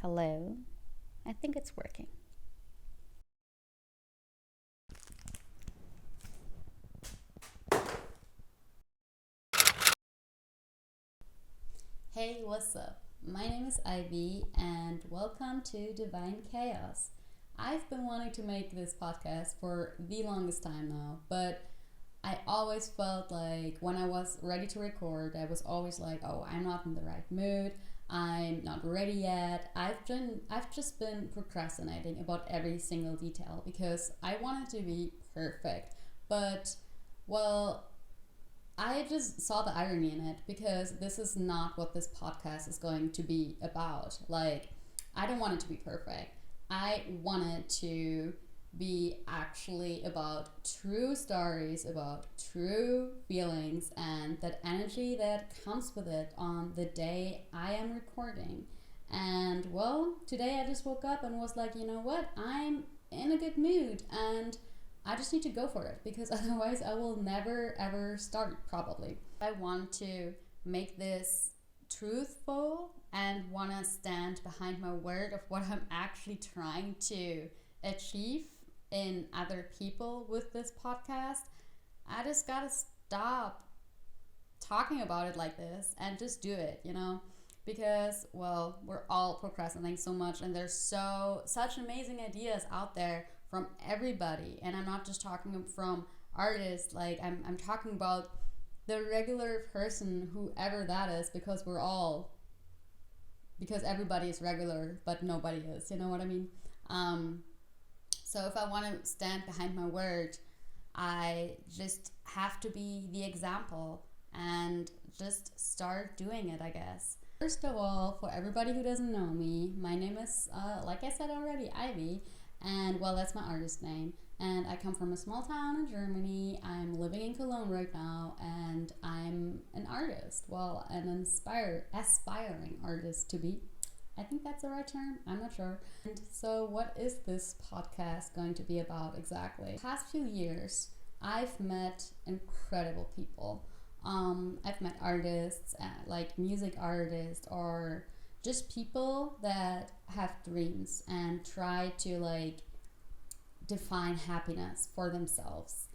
Hello. I think it's working. Hey, what's up? My name is Ivy and welcome to Devine Chaos. I've been wanting to make this podcast for the longest time now, but I always felt like when I was ready to record, I was always like, oh, I'm not in the right mood. I'm not ready yet. I've just been procrastinating about every single detail because I want it to be perfect. But well, I just saw the irony in it because this is not what this podcast is going to be about. Like, I don't want it to be perfect. I want it to be actually about true stories, about true feelings, and that energy that comes with it on the day I am recording. And well, today I just woke up and was like, you know what? I'm in a good mood and I just need to go for it because otherwise I will never ever start probably. I want to make this truthful and want to stand behind my word of what I'm actually trying to achieve in other people with this podcast. I just gotta stop talking about it like this and just do it, because well, we're all procrastinating so much and there's such amazing ideas out there from everybody. And I'm not just talking from artists, like I'm talking about the regular person, whoever that is, because everybody is regular but nobody is, you know what I mean? So if I want to stand behind my word, I just have to be the example and just start doing it, I guess. First of all, for everybody who doesn't know me, my name is, like I said already, Ivy. And well, that's my artist name. And I come from a small town in Germany. I'm living in Cologne right now, and I'm an artist. Well, an aspiring artist to be. I think that's the right term. I'm not sure. And so what is this podcast going to be about exactly? The past few years, I've met incredible people. I've met artists, like music artists, or just people that have dreams and try to like define happiness for themselves.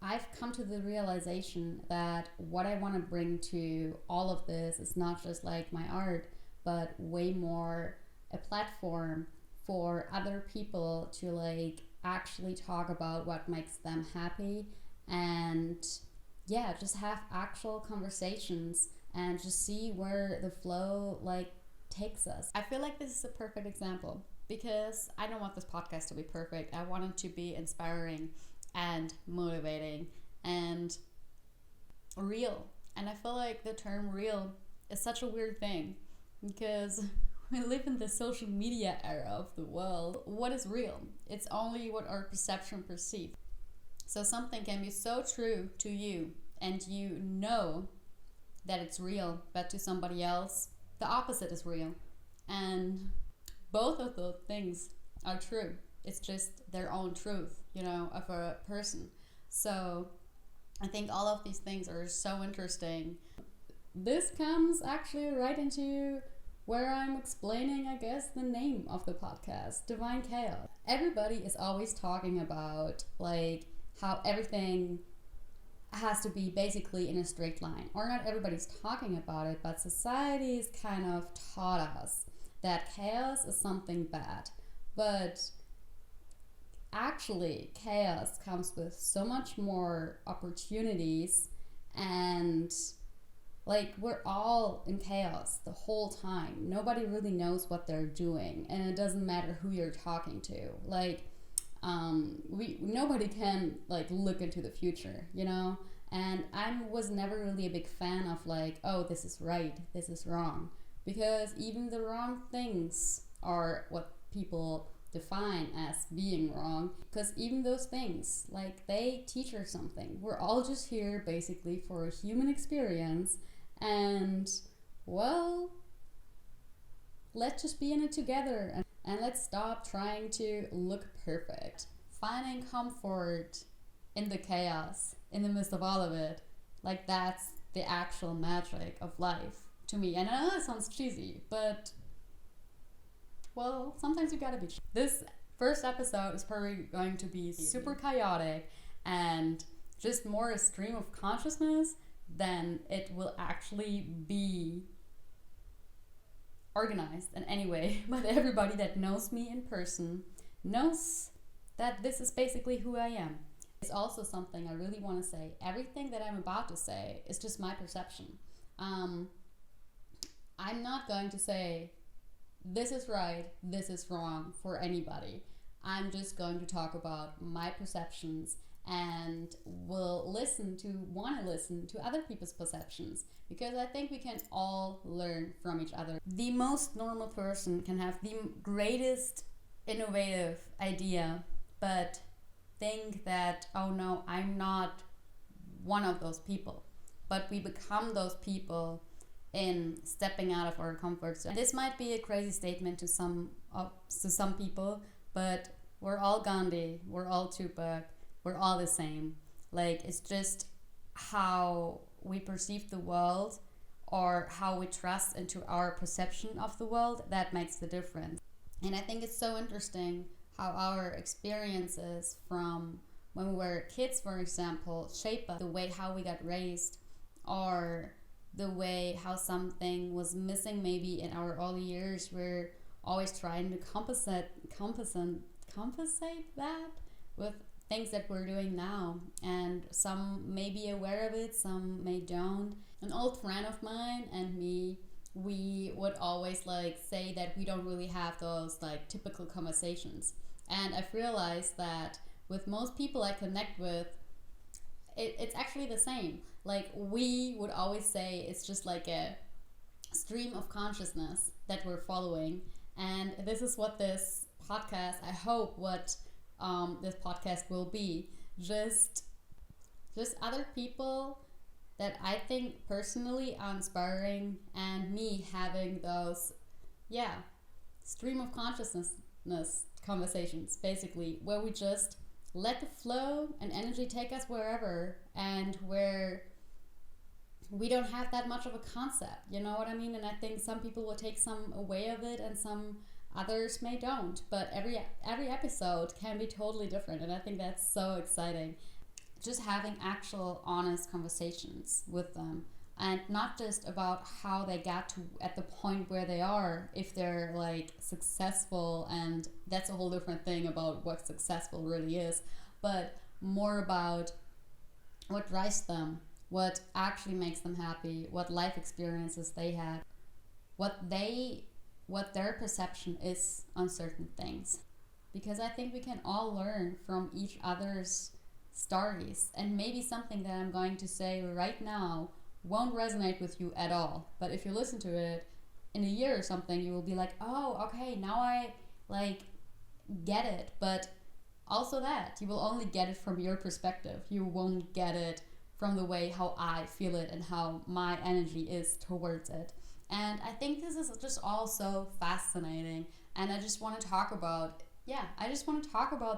I've come to the realization that what I want to bring to all of this is not just like my art, but way more a platform for other people to like actually talk about what makes them happy and yeah, just have actual conversations and just see where the flow like takes us. I feel like this is a perfect example because I don't want this podcast to be perfect. I want it to be inspiring and motivating and real. And I feel like the term real is such a weird thing because we live in the social media era of the world. What is real? It's only what our perception perceives. So something can be so true to you and you know that it's real, but to somebody else, the opposite is real. And both of those things are true. It's just their own truth, of a person. So I think all of these things are so interesting. This comes actually right into where I'm explaining, I guess, the name of the podcast, Devine Chaos. Everybody is always talking about like how everything has to be basically in a straight line. Or not everybody's talking about it, but society's kind of taught us that chaos is something bad. But actually, chaos comes with so much more opportunities and like we're all in chaos the whole time. Nobody really knows what they're doing and it doesn't matter who you're talking to. Like nobody can like look into the future, and I was never really a big fan of like, oh, this is right, this is wrong, because even the wrong things are what people define as being wrong, because even those things, like, they teach us something. We're all just here basically for a human experience, and well, let's just be in it together and let's stop trying to look perfect. Finding comfort in the chaos, in the midst of all of it, like that's the actual magic of life to me. And I know it sounds cheesy, but Well, sometimes you gotta be. This first episode is probably going to be super chaotic and just more a stream of consciousness than it will actually be organized in any way. But everybody that knows me in person knows that this is basically who I am. It's also something I really want to say. Everything that I'm about to say is just my perception. I'm not going to say this is right, this is wrong for anybody. I'm just going to talk about my perceptions and will want to listen to other people's perceptions, because I think we can all learn from each other. The most normal person can have the greatest innovative idea, but think that, oh no, I'm not one of those people. But we become those people in stepping out of our comfort zone. This might be a crazy statement to some people, but we're all Gandhi, we're all Tupac, we're all the same. Like, it's just how we perceive the world or how we trust into our perception of the world that makes the difference. And I think it's so interesting how our experiences from when we were kids, for example, shape us. The way how we got raised, or the way how something was missing maybe in our early years. We're always trying to compensate that with things that we're doing now. And some may be aware of it, some may don't. An old friend of mine and me, we would always like say that we don't really have those like typical conversations. And I've realized that with most people I connect with, it's actually the same. Like, we would always say it's just like a stream of consciousness that we're following. And this is what this podcast, I hope what this podcast will be. Just other people that I think personally are inspiring, and me having those, stream of consciousness conversations, basically, where we just let the flow and energy take us wherever, and where we don't have that much of a concept, you know what I mean? And I think some people will take some away of it and some others may don't, but every episode can be totally different, and I think that's so exciting. Just having actual honest conversations with them, and not just about how they got to at the point where they are, if they're like successful, and that's a whole different thing about what successful really is, but more about what drives them, what actually makes them happy, what life experiences they had, what their perception is on certain things. Because I think we can all learn from each other's stories, and maybe something that I'm going to say right now won't resonate with you at all, but if you listen to it in a year or something, you will be like, oh, okay, now I like get it. But also that you will only get it from your perspective. You won't get it from the way how I feel it and how my energy is towards it. And I think this is just all so fascinating, and I just want to talk about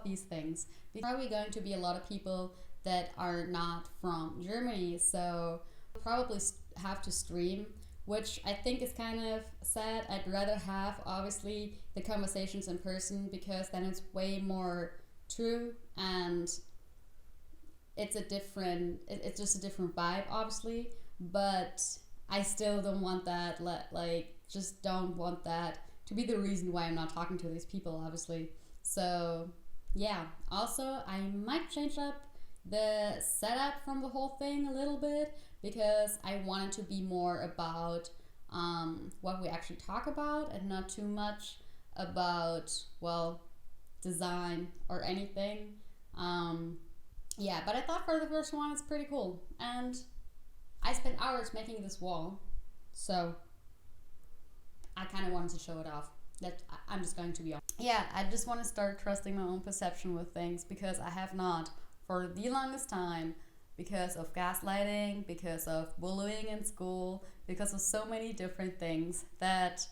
these things. There's probably going to be a lot of people that are not from Germany, so probably have to stream, which I think is kind of sad. I'd rather have, obviously, the conversations in person, because then it's way more true, and it's just a different vibe, obviously, but I still don't want that, don't want that to be the reason why I'm not talking to these people, obviously. So yeah, also I might change up the setup from the whole thing a little bit, because I want it to be more about what we actually talk about, and not too much about, design or anything. But I thought for the first one it's pretty cool, and I spent hours making this wall, so I kind of wanted to show it off, that I'm just going to be honest. I just want to start trusting my own perception with things, because I have not for the longest time, because of gaslighting, because of bullying in school, because of so many different things, that,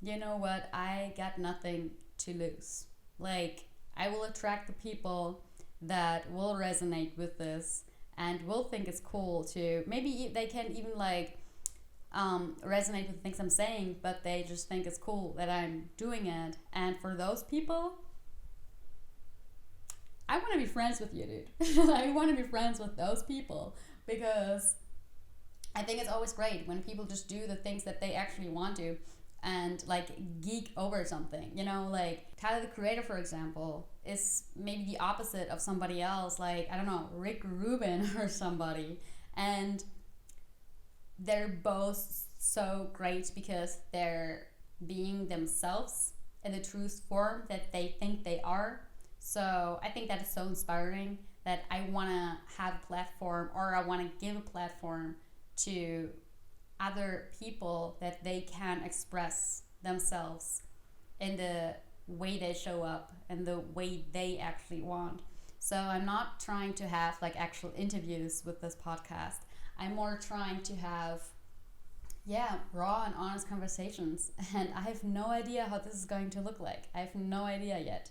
you know what, I got nothing to lose. Like, I will attract the people that will resonate with this and will think it's cool to, maybe they can even like resonate with things I'm saying, but they just think it's cool that I'm doing it. And for those people, I want to be friends with you, dude. I want to be friends with those people because I think it's always great when people just do the things that they actually want to and like geek over something. You know, like Tyler the Creator, for example, is maybe the opposite of somebody else, like, I don't know, Rick Rubin or somebody. And they're both so great because they're being themselves in the truest form that they think they are. So I think that is so inspiring that I want to have a platform, or I want to give a platform to other people that they can express themselves in the way they show up and the way they actually want. So I'm not trying to have like actual interviews with this podcast. I'm more trying to have, yeah, raw and honest conversations. And I have no idea how this is going to look like. I have no idea yet.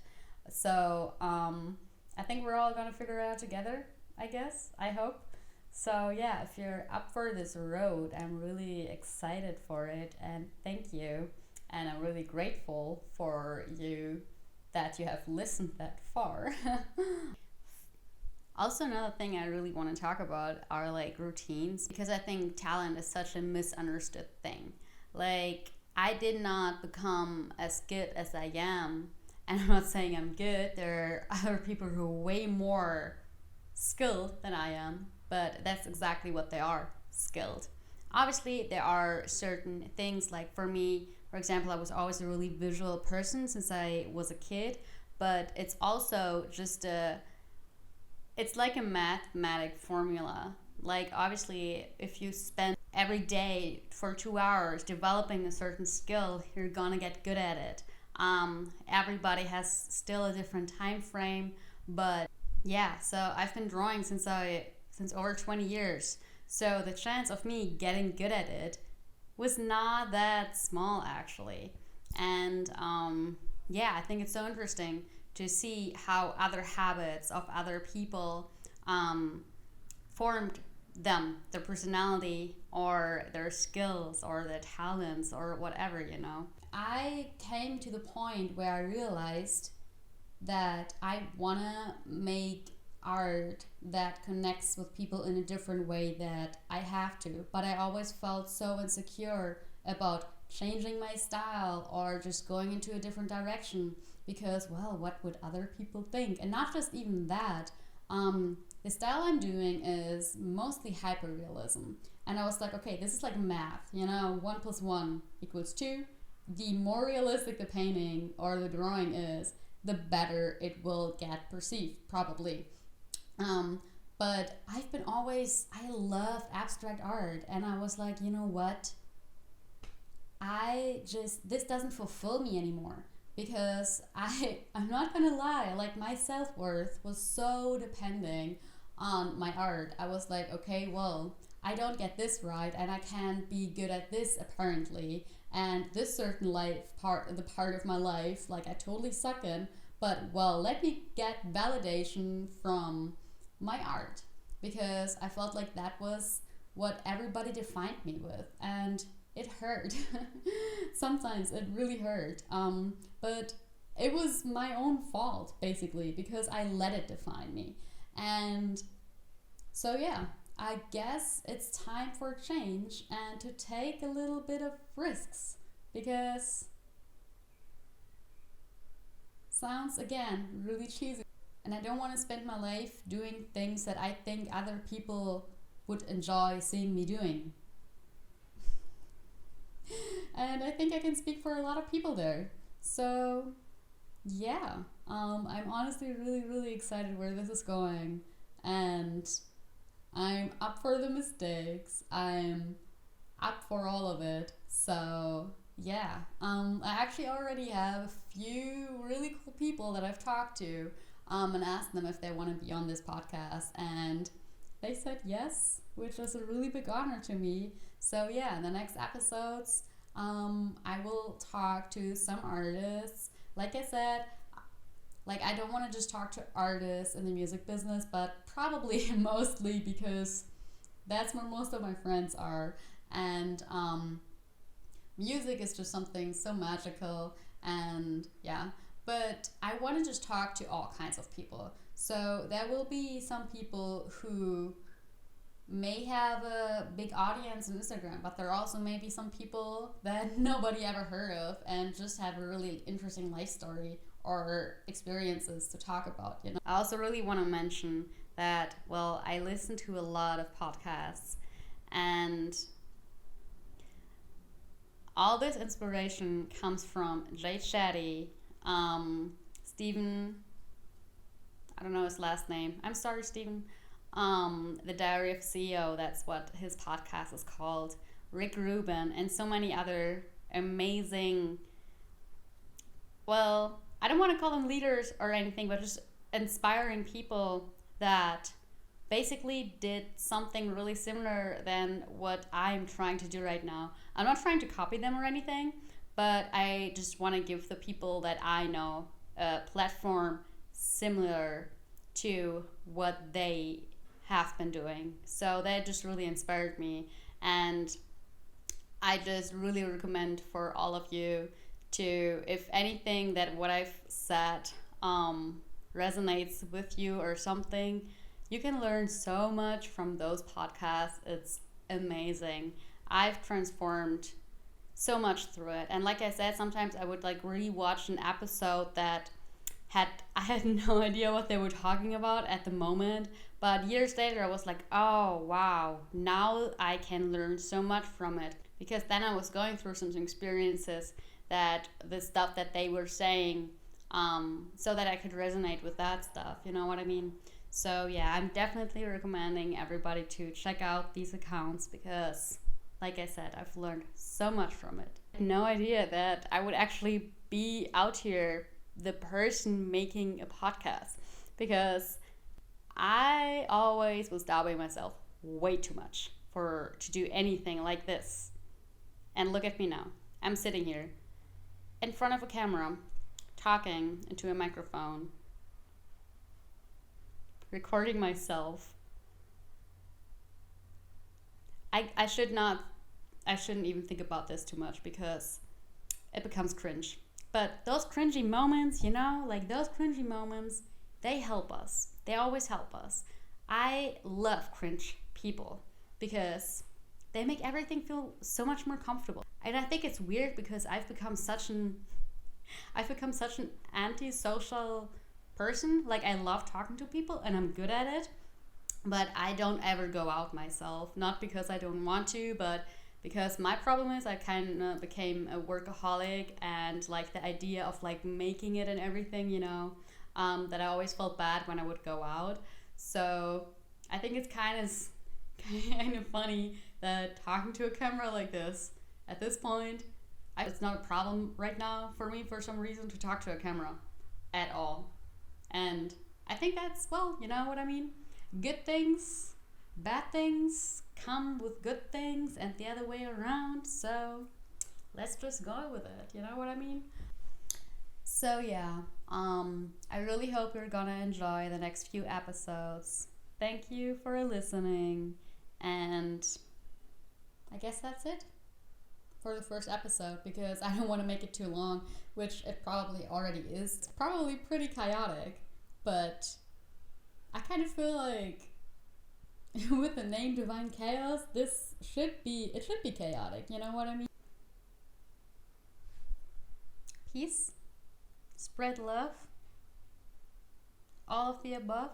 So I think we're all going to figure it out together, I guess. I hope. So yeah, if you're up for this road, I'm really excited for it, and thank you. And I'm really grateful for you that you have listened that far. Also, another thing I really want to talk about are like routines, because I think talent is such a misunderstood thing. Like, I did not become as good as I am, and I'm not saying I'm good. There are other people who are way more skilled than I am, but that's exactly what they are, skilled. Obviously, there are certain things, like for me, for example, I was always a really visual person since I was a kid, but it's also just it's like a mathematic formula. Like, obviously, if you spend every day for 2 hours developing a certain skill, you're gonna get good at it. Everybody has still a different time frame, but yeah, so I've been drawing since over 20 years. So the chance of me getting good at it was not that small, actually. And yeah, I think it's so interesting to see how other habits of other people formed them, their personality or their skills or their talents or whatever, you know. I came to the point where I realized that I want to make art that connects with people in a different way that I have to. But I always felt so insecure about changing my style or just going into a different direction because, well, what would other people think? And not just even that. The style I'm doing is mostly hyperrealism. And I was like, okay, this is like math, you know, 1 + 1 = 2. The more realistic the painting or the drawing is, the better it will get perceived, probably. But I love abstract art, and I was like, you know what? This doesn't fulfill me anymore, because I'm not gonna lie, like my self-worth was so depending on my art. I was like, okay, well, I don't get this right, and I can't be good at this apparently, and this certain the part of my life, like I totally suck in, but well, let me get validation from my art, because I felt like that was what everybody defined me with, and it hurt. Sometimes it really hurt, but it was my own fault, basically, because I let it define me. And so yeah, I guess it's time for change and to take a little bit of risks, because sounds, again, really cheesy. And I don't want to spend my life doing things that I think other people would enjoy seeing me doing. And I think I can speak for a lot of people there. So, yeah, I'm honestly really, really excited where this is going. And I'm up for the mistakes. I'm up for all of it. So, yeah, I actually already have a few really cool people that I've talked to and asked them if they want to be on this podcast. And they said yes, which was a really big honor to me. So, yeah, in the next episodes, I will talk to some artists. Like I said, like I don't want to just talk to artists in the music business, but probably mostly because that's where most of my friends are. And music is just something so magical. And yeah, but I want to just talk to all kinds of people. So there will be some people who may have a big audience on Instagram, but there also may be some people that nobody ever heard of and just have a really interesting life story or experiences to talk about. I also really want to mention that, well, I listen to a lot of podcasts, and all this inspiration comes from Jay Shetty, Stephen, I don't know his last name. I'm sorry, Stephen. The Diary of CEO, that's what his podcast is called. Rick Rubin, and so many other amazing, well, I don't want to call them leaders or anything, but just inspiring people that basically did something really similar than what I'm trying to do right now. I'm not trying to copy them or anything, but I just want to give the people that I know a platform similar to what they have been doing. So that just really inspired me, and I just really recommend for all of you to, if anything that what I've said resonates with you or something, you can learn so much from those podcasts. It's amazing. I've transformed so much through it. And like I said, sometimes I would like rewatch an episode that I had no idea what they were talking about at the moment, but years later I was like, oh wow, now I can learn so much from it, because then I was going through some experiences that the stuff that they were saying, so that I could resonate with that stuff, you know what I mean? So yeah, I'm definitely recommending everybody to check out these accounts, because like I said, I've learned so much from it. I had no idea that I would actually be out here the person making a podcast, because I always was doubting myself way too much to do anything like this. And look at me now. I'm sitting here in front of a camera, talking into a microphone, recording myself. I shouldn't even think about this too much, because it becomes cringe. But those cringy moments, those cringy moments, they help us. They always help us. I love cringe people because they make everything feel so much more comfortable. And I think it's weird, because I've become such an antisocial person. Like, I love talking to people and I'm good at it, but I don't ever go out myself. Not because I don't want to, but because my problem is I kind of became a workaholic, and like the idea of like making it and everything, that I always felt bad when I would go out. So I think it's kind of funny that talking to a camera like this, at this point, it's not a problem right now for me for some reason to talk to a camera at all. And I think that's, well, you know what I mean? Good things, bad things come with good things, and the other way around. So let's just go with it, you know what I mean? So yeah, I really hope you're gonna enjoy the next few episodes. Thank you for listening, and I guess that's it for the first episode, because I don't want to make it too long, which it probably already is. It's probably pretty chaotic, but I kind of feel like with the name Devine Chaos, it should be chaotic, you know what I mean? Peace, spread love, all of the above.